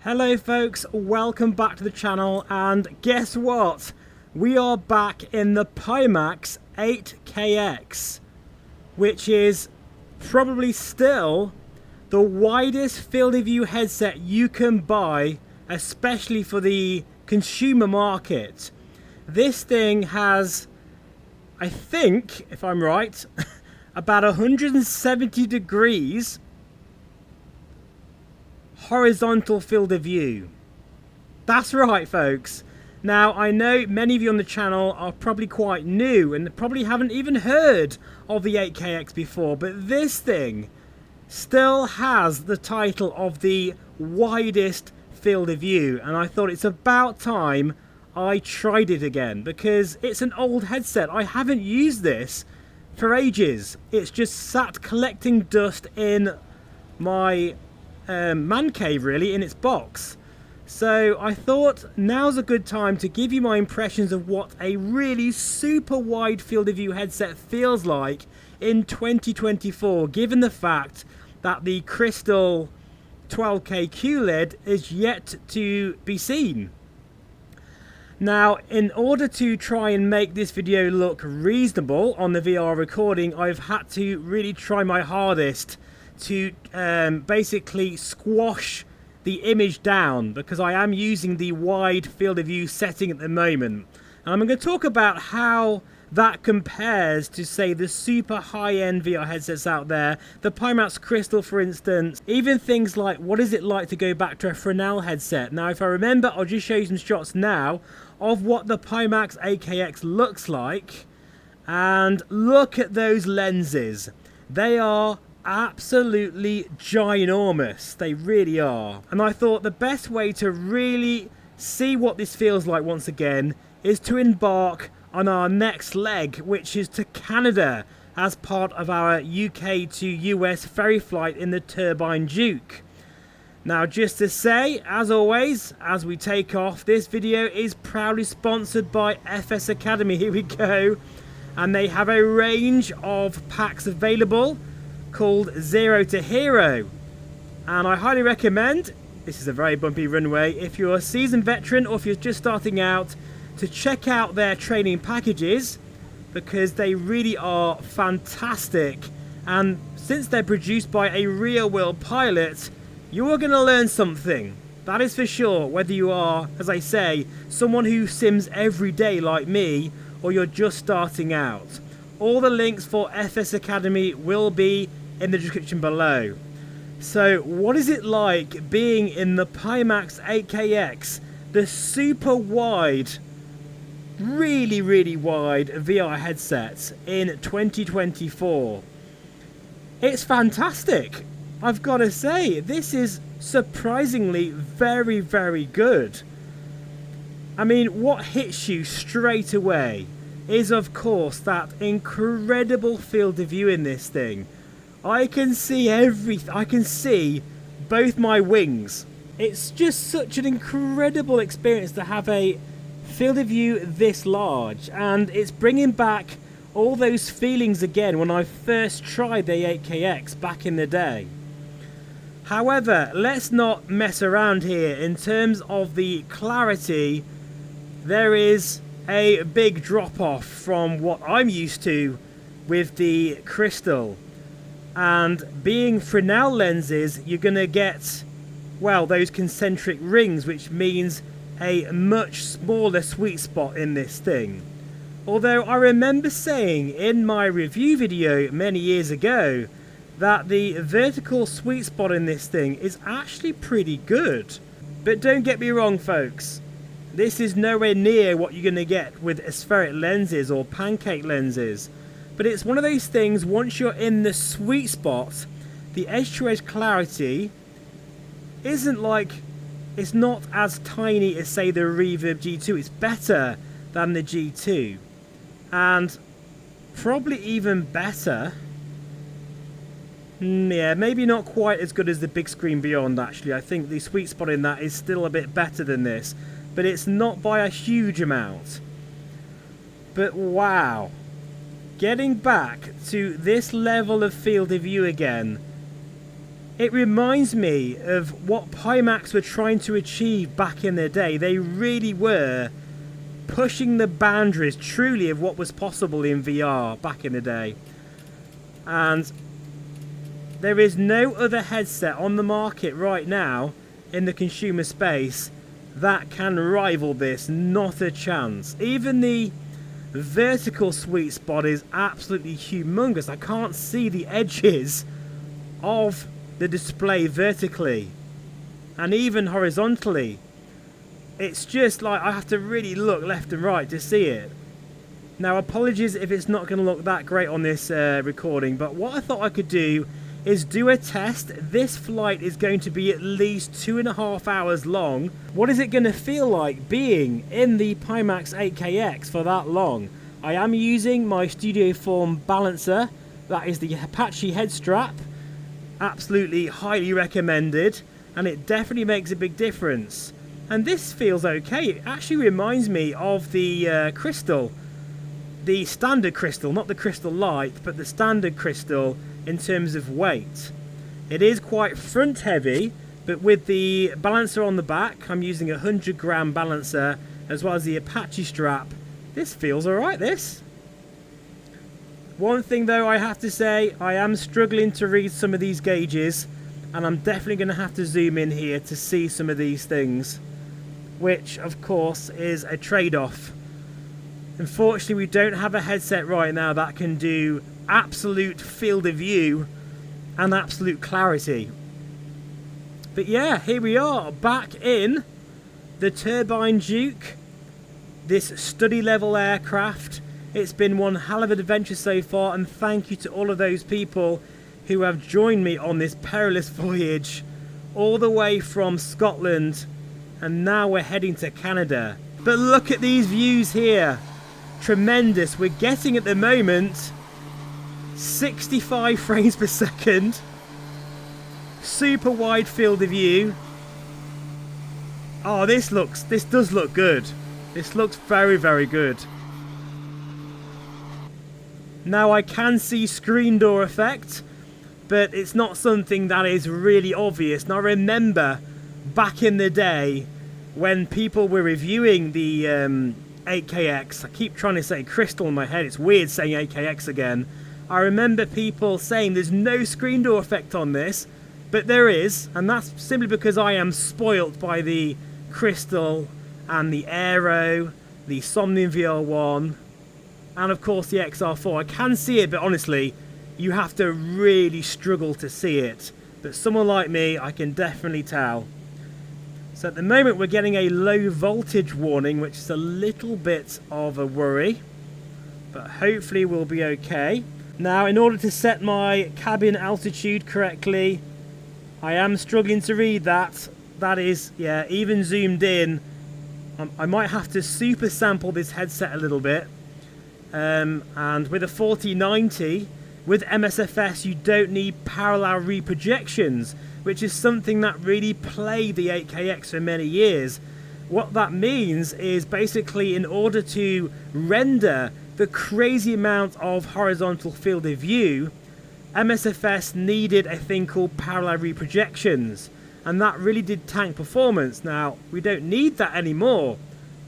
Hello folks, welcome back to the channel, and guess what? We are back in the Pimax 8KX, which is probably still the widest field of view headset you can buy, especially for the consumer market. This thing has, I think, if I'm right, about 170 degrees horizontal field of view. That's right, folks. Now, I know many of you on the channel are probably quite new and probably haven't even heard of the 8KX before, but this thing still has the title of the widest field of view, and I thought it's about time I tried it again because it's an old headset. I haven't used this for ages. It's just sat collecting dust in my man cave, really, in its box. So I thought now's a good time to give you my impressions of what a really super wide field of view headset feels like in 2024, given the fact that the Crystal 12K QLED is yet to be seen. Now, in order to try and make this video look reasonable on the VR recording, I've had to really try my hardest to basically squash the image down, because I am using the wide field of view setting at the moment. And I'm going to talk about how that compares to, say, the super high-end VR headsets out there, the Pimax Crystal, for instance, even things like what is it like to go back to a Fresnel headset. Now, if I remember, I'll just show you some shots now of what the Pimax 8KX looks like, and look at those lenses. They are absolutely ginormous. They really are. And I thought the best way to really see what this feels like once again is to embark on our next leg, which is to Canada, as part of our UK to US ferry flight in the Turbine Duke. Now, just to say, as always, as we take off, this video is proudly sponsored by FS Academy. Here we go. And they have a range of packs available called Zero to Hero, and I highly recommend, this is a very bumpy runway, if you're a seasoned veteran or if you're just starting out, to check out their training packages, because they really are fantastic. And since they're produced by a real world pilot, you're going to learn something, that is for sure, whether you are, as I say, someone who sims every day like me, or you're just starting out. All the links for FS Academy will be in the description below. So what is it like being in the Pimax 8KX, the super wide, really wide VR headsets in 2024? It's fantastic. I've got to say, this is surprisingly very good. I mean, what hits you straight away is, of course, that incredible field of view in this thing. I can see everything. I can see both my wings. It's just such an incredible experience to have a field of view this large, and it's bringing back all those feelings again when I first tried the 8KX back in the day. However, let's not mess around here. In terms of the clarity, there is a big drop off from what I'm used to with the Crystal. And being Fresnel lenses, you're going to get, well, those concentric rings, which means a much smaller sweet spot in this thing. Although I remember saying in my review video many years ago that the vertical sweet spot in this thing is actually pretty good. But don't get me wrong, folks. This is nowhere near what you're going to get with aspheric lenses or pancake lenses. But it's one of those things, once you're in the sweet spot, the edge-to-edge clarity isn't like, it's not as tiny as, say, the Reverb G2. It's better than the G2. And probably even better. Yeah, maybe not quite as good as the Big Screen Beyond, actually. I think the sweet spot in that is still a bit better than this. But it's not by a huge amount. But wow. Getting back to this level of field of view again It reminds me of what Pimax were trying to achieve back in the day. They really were pushing the boundaries truly of what was possible in VR back in the day. And there is no other headset on the market right now in the consumer space that can rival this. Not a chance. Even the vertical sweet spot is absolutely humongous. I can't see the edges of the display vertically and even horizontally. It's just like I have to really look left and right to see it. Now, apologies if it's not going to look that great on this recording, but what I thought I could do is do a test. This flight is going to be at least 2.5 hours long. What is it going to feel like being in the Pimax 8KX for that long? I am using my Studio Form balancer. That is the Apache head strap. Absolutely highly recommended, and it definitely makes a big difference. And this feels okay. It actually reminds me of the Crystal, the standard Crystal, not the Crystal Light, but the standard Crystal in terms of weight. It is quite front heavy, but with the balancer on the back, I'm using a 100-gram balancer as well as the Apache strap. This feels alright, this. One thing though I have to say, I am struggling to read some of these gauges, and I'm definitely going to have to zoom in here to see some of these things, which of course is a trade-off. Unfortunately, we don't have a headset right now that can do absolute field of view and absolute clarity. But yeah, here we are back in the Turbine Duke, this study level aircraft. It's been one hell of an adventure so far, and thank you to all of those people who have joined me on this perilous voyage all the way from Scotland, and now we're heading to Canada. But look at these views here. Tremendous. We're getting at the moment 65 frames per second, super wide field of view. Oh, this does look good. This looks very, very good. Now I can see screen door effect, but it's not something that is really obvious. And I remember back in the day when people were reviewing the 8KX, I keep trying to say Crystal in my head, it's weird saying 8KX again. I remember people saying there's no screen door effect on this, but there is, and that's simply because I am spoilt by the Crystal and the Aero, the Somnium VR1, and of course the XR4. I can see it, but honestly, you have to really struggle to see it. But someone like me, I can definitely tell. So at the moment we're getting a low voltage warning, which is a little bit of a worry, but hopefully we'll be okay. Now, in order to set my cabin altitude correctly, I am struggling to read that. That is, yeah, even zoomed in, I might have to super sample this headset a little bit. And with a 4090, with MSFS, you don't need parallel reprojections, which is something that really plagued the 8KX for many years. What that means is basically in order to render the crazy amount of horizontal field of view, MSFS needed a thing called parallel reprojections, and that really did tank performance. Now, we don't need that anymore.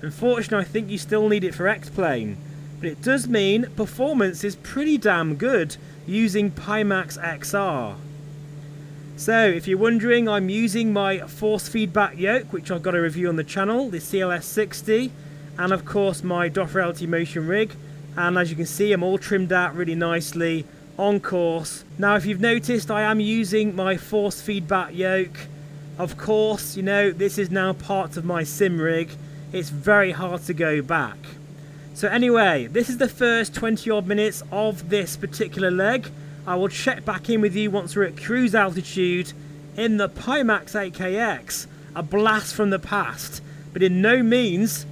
Unfortunately, I think you still need it for X-Plane, but it does mean performance is pretty damn good using Pimax XR. So, if you're wondering, I'm using my force feedback yoke, which I've got a review on the channel, the CLS60, and of course my Doppler LT motion rig. And as you can see, I'm all trimmed out really nicely, on course. Now, if you've noticed, I am using my force feedback yoke. Of course, you know, this is now part of my sim rig. It's very hard to go back. So anyway, this is the first 20 odd minutes of this particular leg. I will check back in with you once we're at cruise altitude in the Pimax 8KX. A blast from the past, but in no means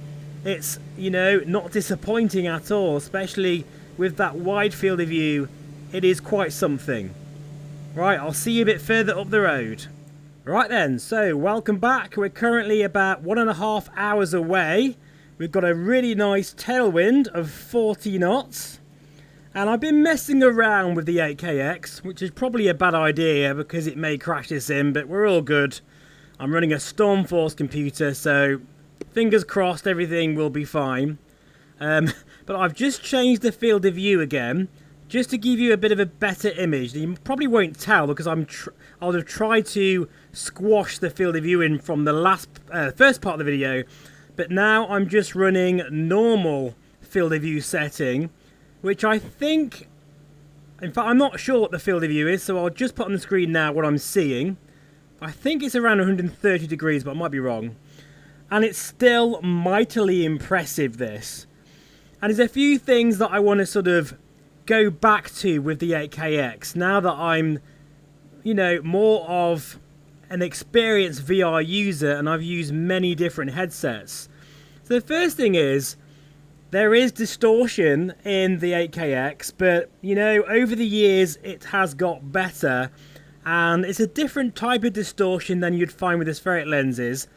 it's, you know, not disappointing at all, especially with that wide field of view. It is quite something. Right, I'll see you a bit further up the road. Right then, so welcome back. We're currently about 1.5 hours away. We've got a really nice tailwind of 40 knots. And I've been messing around with the 8KX, which is probably a bad idea because it may crash this in, but we're all good. I'm running a Stormforce computer, so fingers crossed everything will be fine. But I've just changed the field of view again, just to give you a bit of a better image. You probably won't tell because I'll have tried to squash the field of view in from the first part of the video, but now I'm just running normal field of view setting, which I think, in fact I'm not sure what the field of view is, so I'll just put on the screen now what I'm seeing. I think it's around 130 degrees, but I might be wrong. And it's still mightily impressive, this. And there's a few things that I want to sort of go back to with the 8KX now that I'm, you know, more of an experienced VR user and I've used many different headsets. So the first thing is, there is distortion in the 8KX, but, you know, over the years it has got better, and it's a different type of distortion than you'd find with the spheric lenses.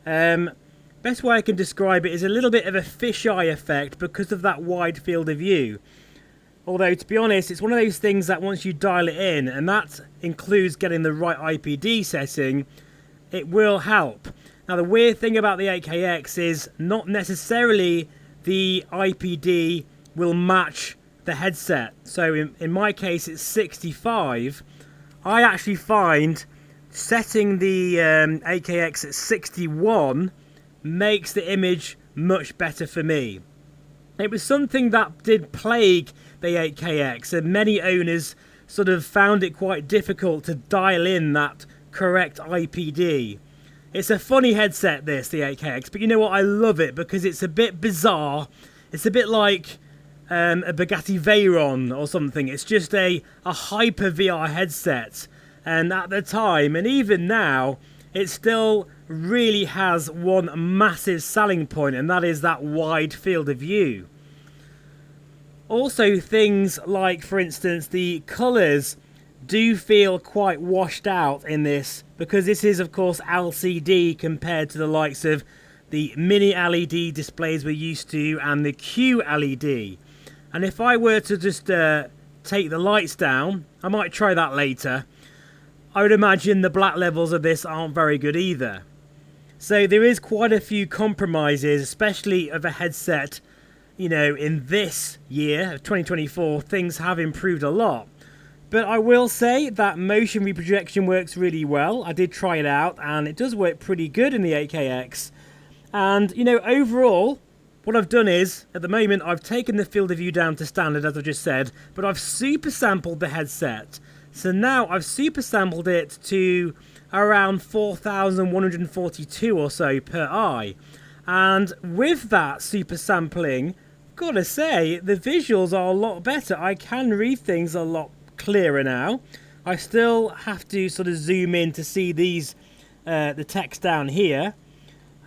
Best way I can describe it is a little bit of a fisheye effect because of that wide field of view. Although, to be honest, it's one of those things that once you dial it in, and that includes getting the right IPD setting, it will help. Now, the weird thing about the 8KX is not necessarily the IPD will match the headset. So in my case it's 65. I actually find setting the 8KX at 61 makes the image much better for me. It was something that did plague the 8KX, and many owners sort of found it quite difficult to dial in that correct IPD. It's a funny headset, this, the 8KX, but you know what? I love it because it's a bit bizarre. It's a bit like a Bugatti Veyron or something. It's just a hyper VR headset. And at the time, and even now, it still really has one massive selling point, and that is that wide field of view. Also, things like, for instance, the colours do feel quite washed out in this, because this is of course LCD compared to the likes of the mini LED displays we're used to and the QLED. And if I were to just take the lights down, I might try that later, I would imagine the black levels of this aren't very good either. So there is quite a few compromises, especially of a headset, you know, in this year of 2024, things have improved a lot. But I will say that motion reprojection works really well. I did try it out and it does work pretty good in the 8KX. And, you know, overall, what I've done is, at the moment, I've taken the field of view down to standard, as I just said, but I've super sampled the headset. So now I've super sampled it to around 4,142 or so per eye. And with that super sampling, gotta say, the visuals are a lot better. I can read things a lot clearer now. I still have to sort of zoom in to see these, the text down here.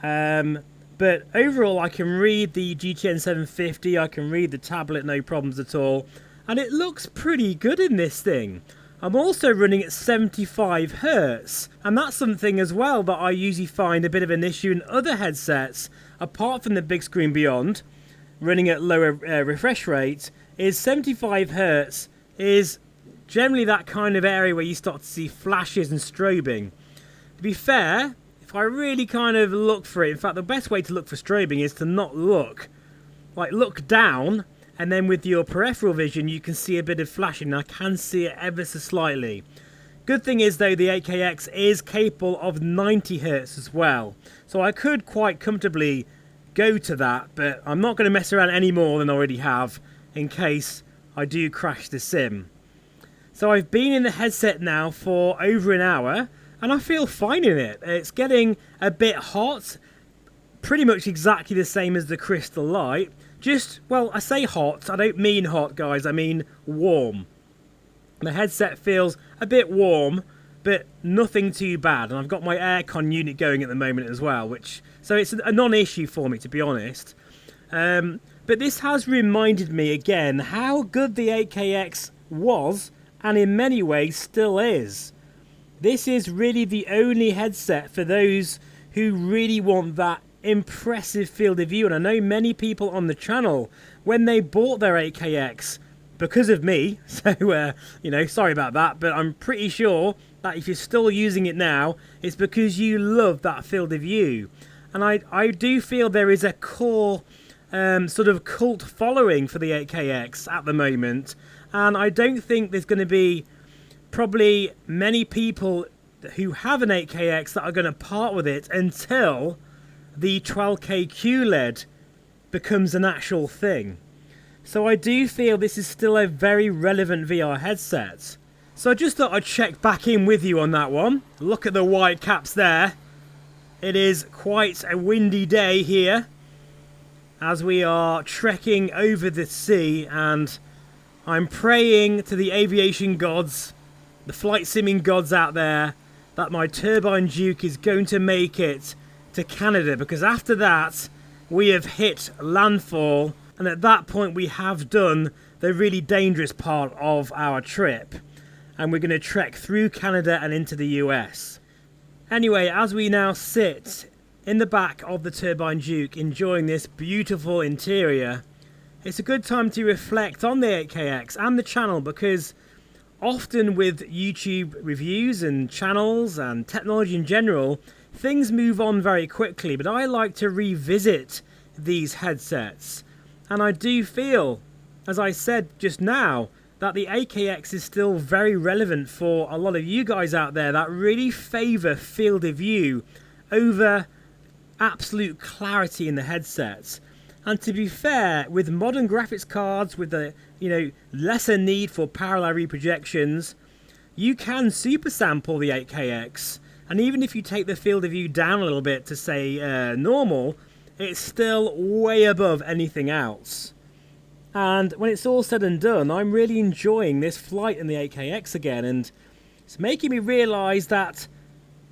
But overall, I can read the GTN 750, I can read the tablet, no problems at all. And it looks pretty good in this thing. I'm also running at 75 Hz, and that's something as well that I usually find a bit of an issue in other headsets, apart from the Big Screen Beyond, running at lower refresh rate, is 75 Hz is generally that kind of area where you start to see flashes and strobing. To be fair, if I really kind of look for it, in fact the best way to look for strobing is to not look. Like look down, and then with your peripheral vision you can see a bit of flashing. I can see it ever so slightly. Good thing is though, the 8KX is capable of 90 Hz as well. So I could quite comfortably go to that, but I'm not going to mess around any more than I already have in case I do crash the sim. So I've been in the headset now for over an hour and I feel fine in it. It's getting a bit hot, pretty much exactly the same as the Crystal Light. Just, well, I say hot, I don't mean hot guys, I mean warm. The headset feels a bit warm, but nothing too bad. And I've got my aircon unit going at the moment as well, so it's a non-issue for me, to be honest. But this has reminded me again how good the 8KX was, and in many ways still is. This is really the only headset for those who really want that impressive field of view. And I know many people on the channel, when they bought their 8KX, because of me. So, you know, sorry about that, but I'm pretty sure that if you're still using it now, it's because you love that field of view. And I do feel there is a core sort of cult following for the 8KX at the moment. And I don't think there's going to be probably many people who have an 8KX that are going to part with it until the 12K QLED becomes an actual thing. So I do feel this is still a very relevant VR headset. So I just thought I'd check back in with you on that one. Look at the white caps there. It is quite a windy day here as we are trekking over the sea, and I'm praying to the aviation gods, the flight simming gods out there, that my Turbine Duke is going to make it to Canada, because after that we have hit landfall, and at that point we have done the really dangerous part of our trip, and we're going to trek through Canada and into the US. Anyway, as we now sit in the back of the Turbine Duke enjoying this beautiful interior, it's a good time to reflect on the 8KX and the channel, because often with YouTube reviews and channels and technology in general, things move on very quickly, but I like to revisit these headsets. And I do feel, as I said just now, that the 8KX is still very relevant for a lot of you guys out there that really favour field of view over absolute clarity in the headsets. And to be fair, with modern graphics cards, with the lesser need for parallel reprojections, you can super sample the 8KX, and even if you take the field of view down a little bit to say normal, it's still way above anything else. And when it's all said and done, I'm really enjoying this flight in the 8KX again, and it's making me realise that,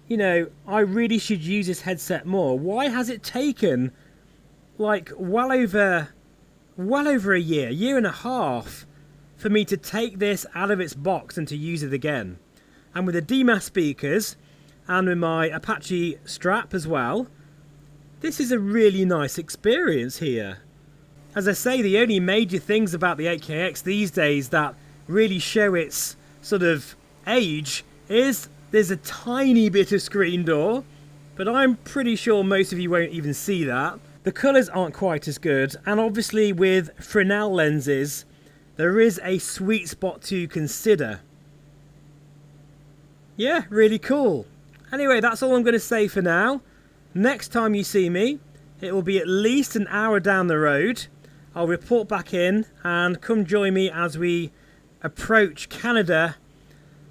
I really should use this headset more. Why has it taken like well over a year and a half for me to take this out of its box and to use it again? And with the DMAS speakers and with my Apache strap as well, this is a really nice experience here. As I say, the only major things about the 8KX these days that really show its sort of age is there's a tiny bit of screen door, but I'm pretty sure most of you won't even see that. The colours aren't quite as good, and obviously with Fresnel lenses, there is a sweet spot to consider. Yeah, really cool. Anyway, that's all I'm going to say for now. Next time you see me, it will be at least an hour down the road. I'll report back in and come join me as we approach Canada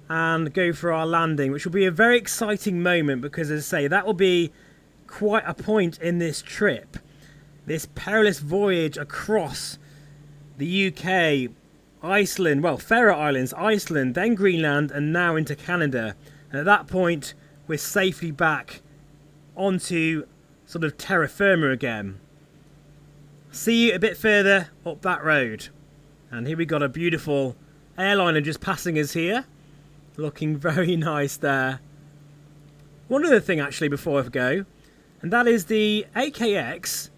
and go for our landing, which will be a very exciting moment because, as I say, that will be quite a point in this trip. This perilous voyage across the UK, Iceland, well, Faroe Islands, Iceland, then Greenland, and now into Canada. And at that point, we're safely back onto sort of terra firma again. See you a bit further up that road. And here we got a beautiful airliner just passing us here. Looking very nice there. One other thing actually before I go, and that is the 8KX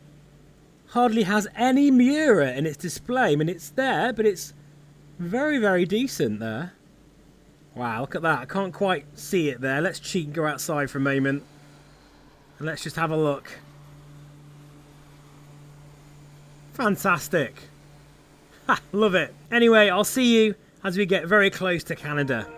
hardly has any mirror in its display. I mean, it's there, but it's very, very decent there. Wow, look at that. I can't quite see it there. Let's cheat and go outside for a moment. And let's just have a look. Fantastic. Ha, love it. Anyway, I'll see you as we get very close to Canada.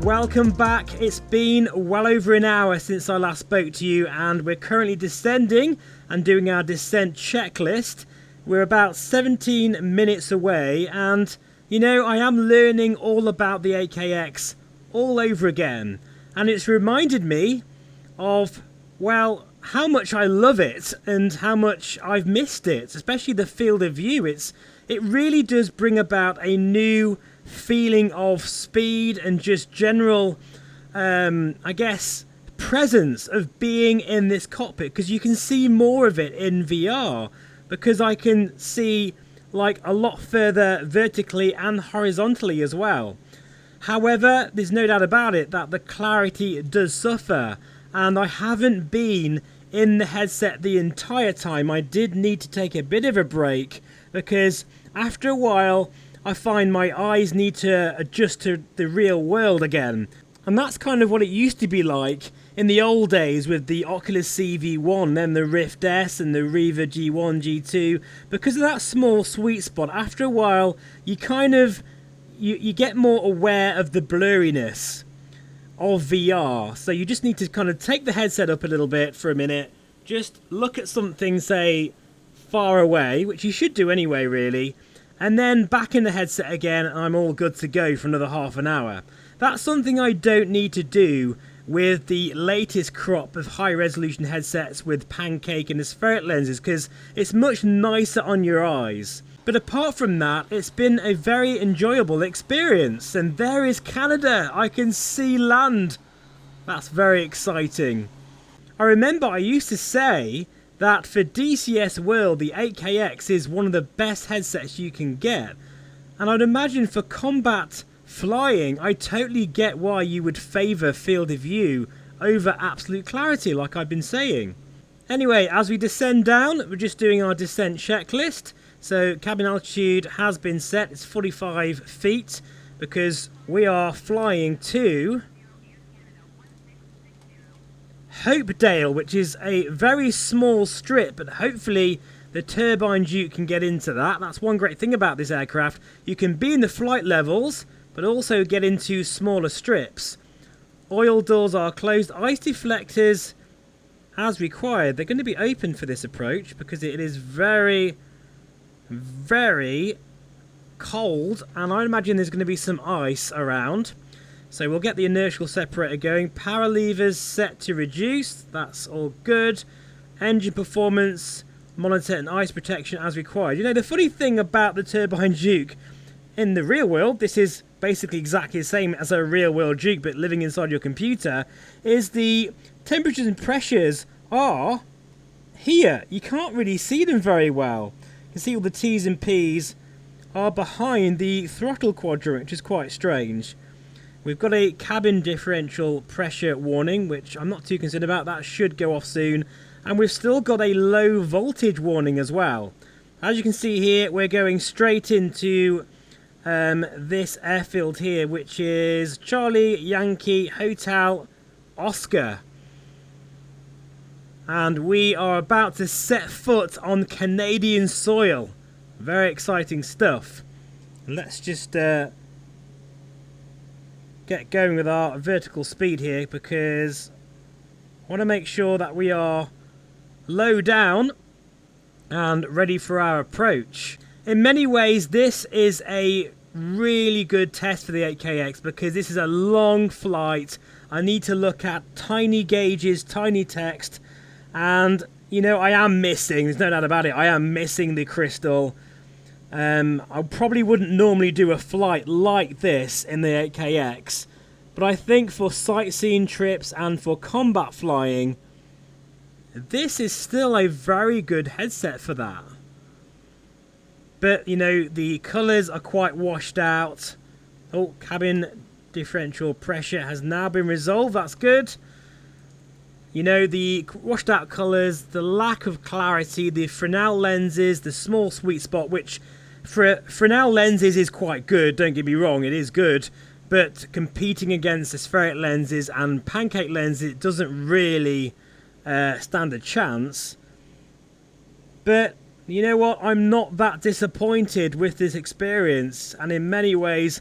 welcome back. It's been well over an hour since I last spoke to you, and we're currently descending and doing our descent checklist. We're about 17 minutes away, and you know, I am learning all about the AKX all over again, and it's reminded me of, well, how much I love it and how much I've missed it, especially the field of view. It really does bring about a new feeling of speed and just general, I guess, presence of being in this cockpit, because you can see more of it in VR, because I can see like a lot further vertically and horizontally as well. However, there's no doubt about it that the clarity does suffer, and I haven't been in the headset the entire time. I did need to take a bit of a break, because after a while I find my eyes need to adjust to the real world again. And that's kind of what it used to be like in the old days with the Oculus CV1, then the Rift S and the Riva G1, G2. Because of that small sweet spot, after a while you kind of you get more aware of the blurriness of VR. So you just need to kind of take the headset up a little bit for a minute, just look at something, say, far away, which you should do anyway really, and then back in the headset again, and I'm all good to go for another half an hour. That's something I don't need to do with the latest crop of high-resolution headsets with pancake and aspheric lenses, because it's much nicer on your eyes. But apart from that, it's been a very enjoyable experience. And there is Canada. I can see land. That's very exciting. I remember I used to say that for DCS World, the 8KX is one of the best headsets you can get. And I'd imagine for combat flying, I totally get why you would favour field of view over absolute clarity, like I've been saying. Anyway, as we descend down, we're just doing our descent checklist. So cabin altitude has been set, it's 45 feet, because we are flying to Hopedale, which is a very small strip, but hopefully the Turbine Duke can get into that. That's one great thing about this aircraft. You can be in the flight levels, but also get into smaller strips. Oil doors are closed. Ice deflectors, as required, they're going to be open for this approach, because it is very, very cold, and I imagine there's going to be some ice around. So we'll get the inertial separator going. Power levers set to reduce. That's all good. Engine performance, monitor and ice protection as required. You know, the funny thing about the Turbine Duke, in the real world, this is basically exactly the same as a real world Duke, but living inside your computer, is the temperatures and pressures are here. You can't really see them very well. You can see all the T's and P's are behind the throttle quadrant, which is quite strange. We've got a cabin differential pressure warning, which I'm not too concerned about. That should go off soon. And we've still got a low voltage warning as well. As you can see here, we're going straight into this airfield here, which is Charlie Yankee Hotel Oscar. And we are about to set foot on Canadian soil. Very exciting stuff. Let's just get going with our vertical speed here, because I want to make sure that we are low down and ready for our approach. In many ways, this is a really good test for the 8KX, because this is a long flight. I need to look at tiny gauges, tiny text, and you know, I am missing, there's no doubt about it, I am missing the crystal. I probably wouldn't normally do a flight like this in the 8KX, but I think for sightseeing trips and for combat flying, this is still a very good headset for that. But, you know, the colours are quite washed out. Oh, cabin differential pressure has now been resolved, that's good. You know, the washed out colours, the lack of clarity, the Fresnel lenses, the small sweet spot, which for Fresnel lenses is quite good, don't get me wrong, it is good. But competing against aspheric lenses and pancake lenses, it doesn't really stand a chance. But you know what, I'm not that disappointed with this experience, and in many ways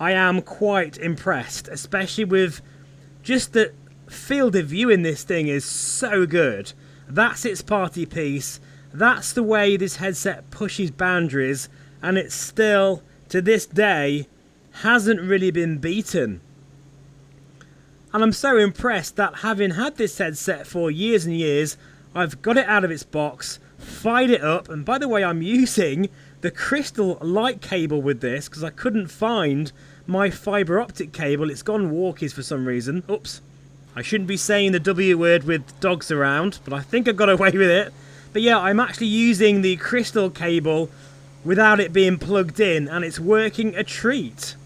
I am quite impressed, especially with just the field of view in this thing is so good. That's its party piece. That's the way this headset pushes boundaries, and it still, to this day, hasn't really been beaten. And I'm so impressed that having had this headset for years and years, I've got it out of its box, fired it up, and by the way, I'm using the crystal light cable with this because I couldn't find my fibre optic cable. It's gone walkies for some reason. Oops. I shouldn't be saying the W word with dogs around, but I think I got away with it. But yeah, I'm actually using the crystal cable without it being plugged in, and it's working a treat.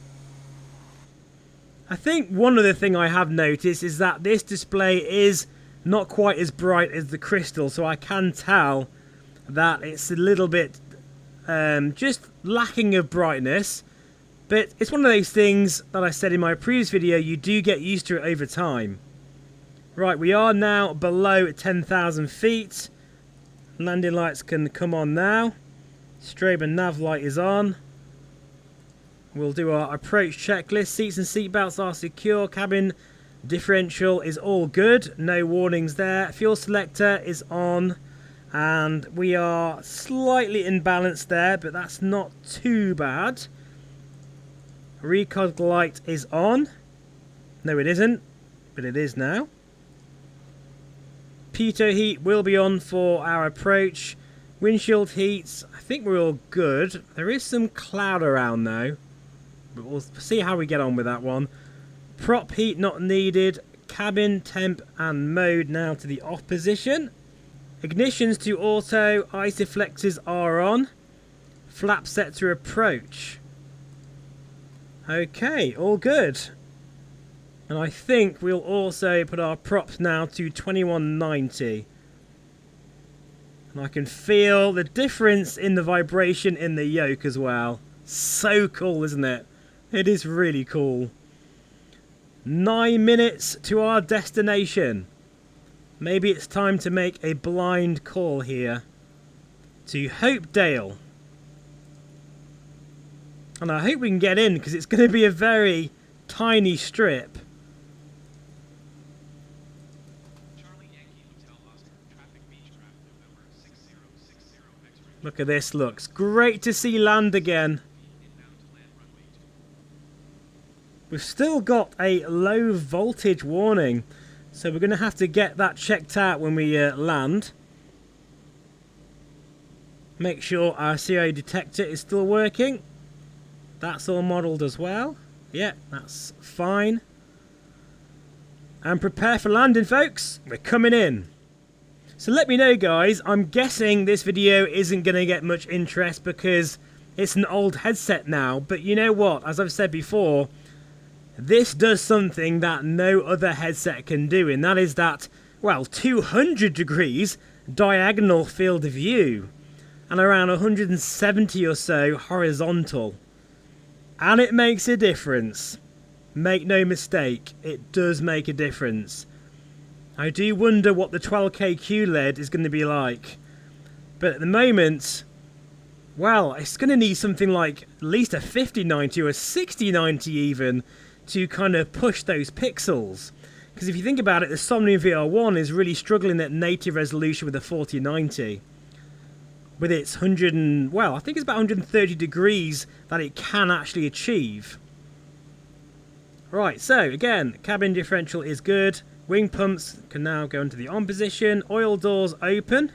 I think one other thing I have noticed is that this display is not quite as bright as the crystal, so I can tell that it's a little bit just lacking of brightness. But it's one of those things that I said in my previous video, you do get used to it over time. Right, we are now below 10,000 feet. Landing lights can come on now. Strobe and nav light is on. We'll do our approach checklist. Seats and seat belts are secure. Cabin differential is all good. No warnings there. Fuel selector is on. And we are slightly imbalanced there, but that's not too bad. Recog light is on. No, it isn't, but it is now. Pitot heat will be on for our approach. Windshield heats, I think we're all good. There is some cloud around though, but we'll see how we get on with that one. Prop heat not needed. Cabin temp and mode now to the off position. Ignitions to auto. Isoflexes are on. Flap set to approach. Okay, all good. And I think we'll also put our props now to 2190. And I can feel the difference in the vibration in the yoke as well. So cool, isn't it? It is really cool. 9 minutes to our destination. Maybe it's time to make a blind call here. To Hopedale. And I hope we can get in because it's going to be a very tiny strip. Look at this, looks great to see land again. We've still got a low voltage warning, so we're going to have to get that checked out when we land. Make sure our CO detector is still working. That's all modelled as well. Yeah, that's fine. And prepare for landing, folks. We're coming in. So let me know, guys. I'm guessing this video isn't going to get much interest because it's an old headset now. But you know what? As I've said before, this does something that no other headset can do. And that is that, well, 200 degrees diagonal field of view. And around 170 or so horizontal. And it makes a difference. Make no mistake, it does make a difference. I do wonder what the 12K QLED is going to be like. But at the moment, well, it's going to need something like at least a 5090 or a 6090 even to kind of push those pixels. Because if you think about it, the Somnium VR1 is really struggling at native resolution with a 4090. With its 100 and, well, I think it's about 130 degrees that it can actually achieve. Right, so again, cabin differential is good. Wing pumps can now go into the on position. Oil doors open.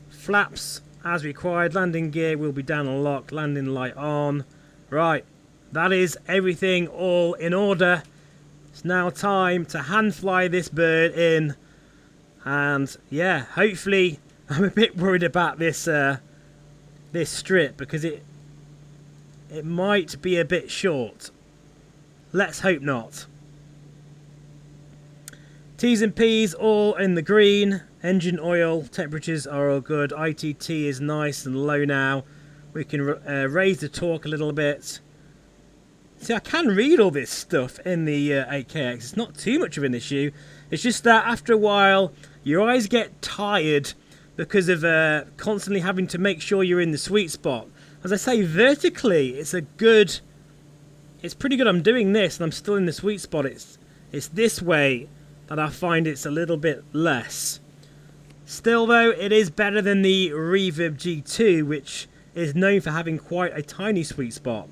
Flaps as required. Landing gear will be down and locked. Landing light on. Right, that is everything all in order. It's now time to hand fly this bird in. And yeah, hopefully, I'm a bit worried about this this strip because it might be a bit short. Let's hope not. T's and P's all in the green. Engine oil temperatures are all good. ITT is nice and low now. We can raise the torque a little bit. See, I can read all this stuff in the 8KX. It's not too much of an issue. It's just that after a while, your eyes get tired because of constantly having to make sure you're in the sweet spot. As I say, vertically, it's a good it's pretty good I'm doing this and I'm still in the sweet spot. It's this way that I find it's a little bit less. Still though, it is better than the Reverb G2, which is known for having quite a tiny sweet spot.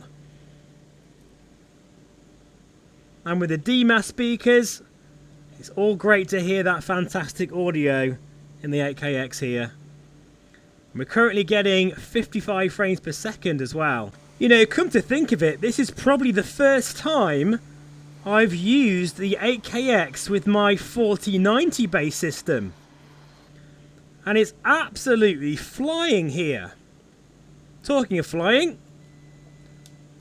And with the DMAS speakers, it's all great to hear that fantastic audio in the 8KX here. We're currently getting 55 frames per second as well. You know, come to think of it, this is probably the first time I've used the 8KX with my 4090 bass system. And it's absolutely flying here. Talking of flying,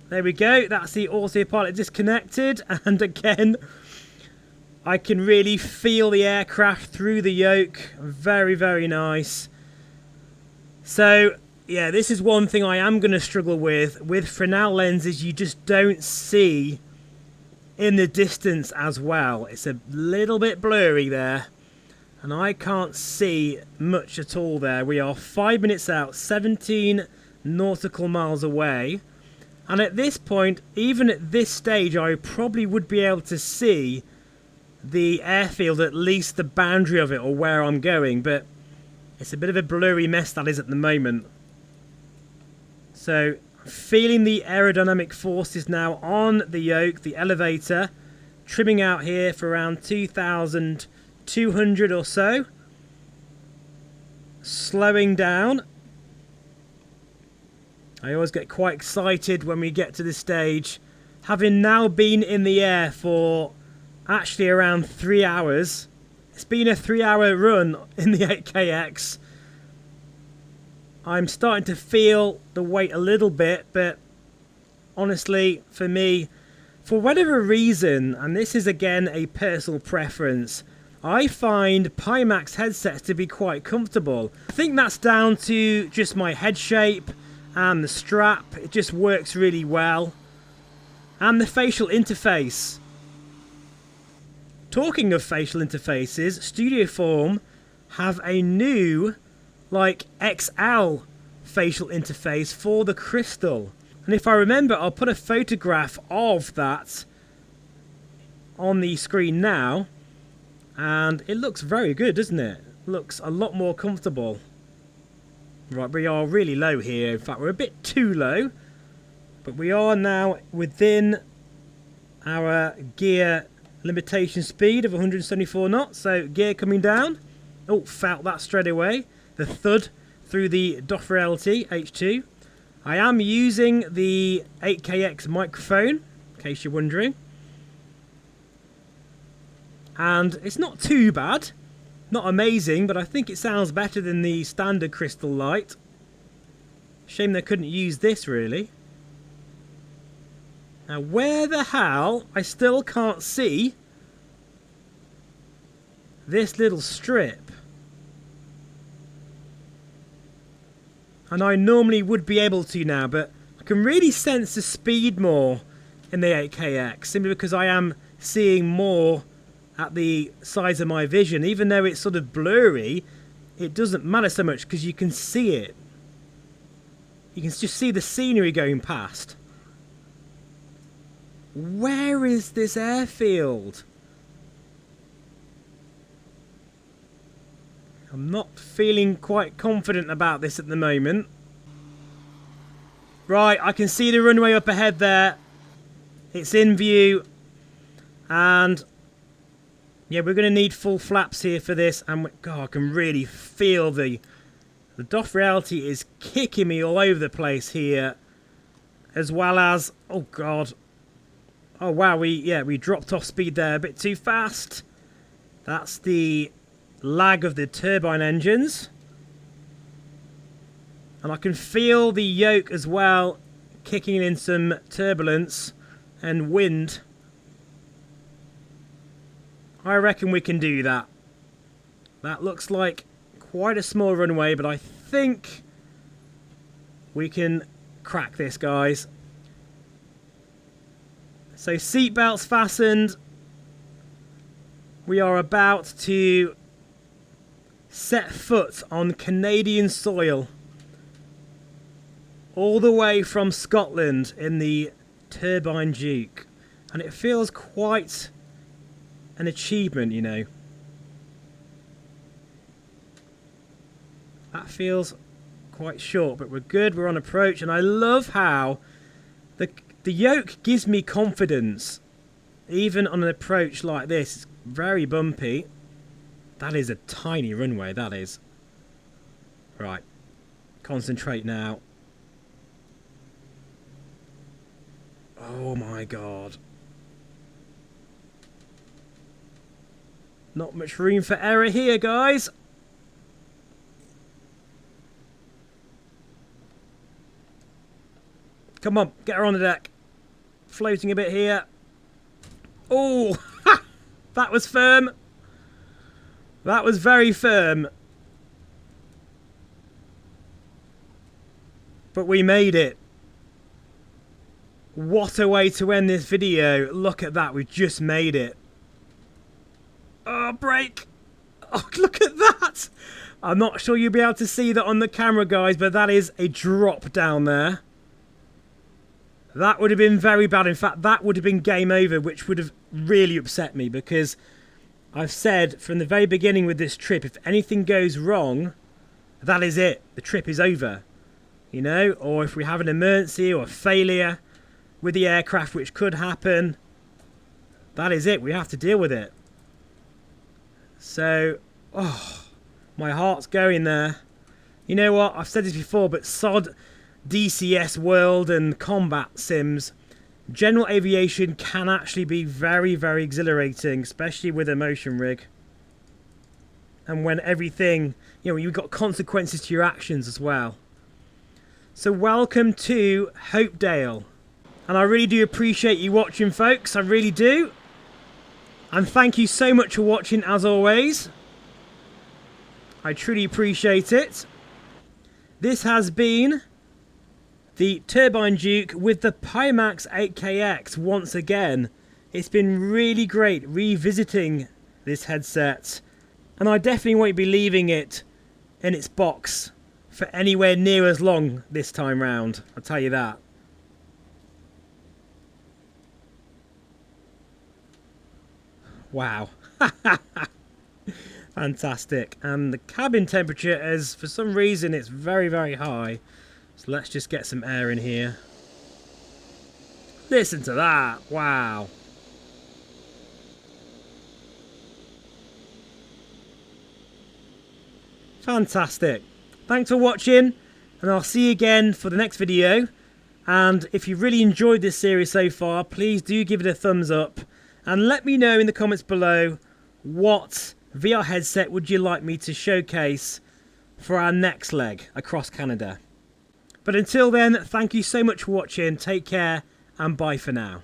there we go, that's the autopilot disconnected, and again, I can really feel the aircraft through the yoke. Very, very nice. So, yeah, this is one thing I am going to struggle with. With Fresnel lenses, you just don't see in the distance as well. It's a little bit blurry there. And I can't see much at all there. We are 5 minutes out, 17 nautical miles away. And at this point, even at this stage, I probably would be able to see the airfield, at least the boundary of it, or where I'm going. But it's a bit of a blurry mess that is at the moment. So, feeling the aerodynamic forces now on the yoke, the elevator, trimming out here for around 2,200 or so. Slowing down. I always get quite excited when we get to this stage. Having now been in the air for actually around 3 hours. It's been a 3-hour run in the 8KX. I'm starting to feel the weight a little bit, but honestly, for me, for whatever reason, and this is again a personal preference, I find Pimax headsets to be quite comfortable. I think that's down to just my head shape and the strap. It just works really well. And the facial interface. Talking of facial interfaces, Studioform have a new, like, XL facial interface for the Crystal. And if I remember, I'll put a photograph of that on the screen now. And it looks very good, doesn't it? Looks a lot more comfortable. Right, we are really low here. In fact, we're a bit too low. But we are now within our gear limitation speed of 174 knots. So gear coming down. Oh, felt that straight away. The thud through the Doferelty H2. I am using the 8KX microphone, in case you're wondering. And it's not too bad. Not amazing, but I think it sounds better than the standard Crystal Light. Shame they couldn't use this, really. Now, where the hell, I still can't see this little strip. And I normally would be able to now, but I can really sense the speed more in the 8KX, simply because I am seeing more at the size of my vision. Even though it's sort of blurry, it doesn't matter so much because you can see it. You can just see the scenery going past. Where is this airfield? I'm not feeling quite confident about this at the moment. Right, I can see the runway up ahead there. It's in view. And yeah, we're going to need full flaps here for this. And God, I can really feel the Doferelty is kicking me all over the place here. As well as, oh God. Oh wow, we dropped off speed there a bit too fast. That's the lag of the turbine engines. And I can feel the yoke as well kicking in some turbulence and wind. I reckon we can do that. That looks like quite a small runway, but I think we can crack this, guys. So seatbelts fastened. We are about to set foot on Canadian soil. All the way from Scotland in the Turbine Duke. And it feels quite an achievement, you know. That feels quite short, but we're good. We're on approach, and I love how the yoke gives me confidence, even on an approach like this. It's very bumpy. That is a tiny runway. That is. Right, concentrate now. Oh my god. Not much room for error here, guys. Come on, get her on the deck. Floating a bit here. Oh, that was firm. That was very firm. But we made it. What a way to end this video. Look at that, we've just made it. Oh, brake. Oh, look at that. I'm not sure you'll be able to see that on the camera, guys, but that is a drop down there. That would have been very bad. In fact, that would have been game over, which would have really upset me, because I've said from the very beginning with this trip, if anything goes wrong, that is it. The trip is over. You know, or if we have an emergency or a failure with the aircraft, which could happen, that is it. We have to deal with it. So, oh, my heart's going there. You know what? I've said this before, but sod DCS world and combat sims, general aviation can actually be very, very exhilarating, especially with a motion rig. And when everything, you know, you've got consequences to your actions as well. So welcome to Hopedale. And I really do appreciate you watching, folks. I really do. And thank you so much for watching, as always. I truly appreciate it. This has been the Turbine Duke with the Pimax 8KX once again. It's been really great revisiting this headset, and I definitely won't be leaving it in its box for anywhere near as long this time round, I'll tell you that. Wow. Fantastic. And the cabin temperature is, for some reason, it's very, very high. So let's just get some air in here. Listen to that. Wow. Fantastic. Thanks for watching, and I'll see you again for the next video. And if you really enjoyed this series so far, please do give it a thumbs up, and let me know in the comments below what VR headset would you like me to showcase for our next leg across Canada. But until then, thank you so much for watching, take care, and bye for now.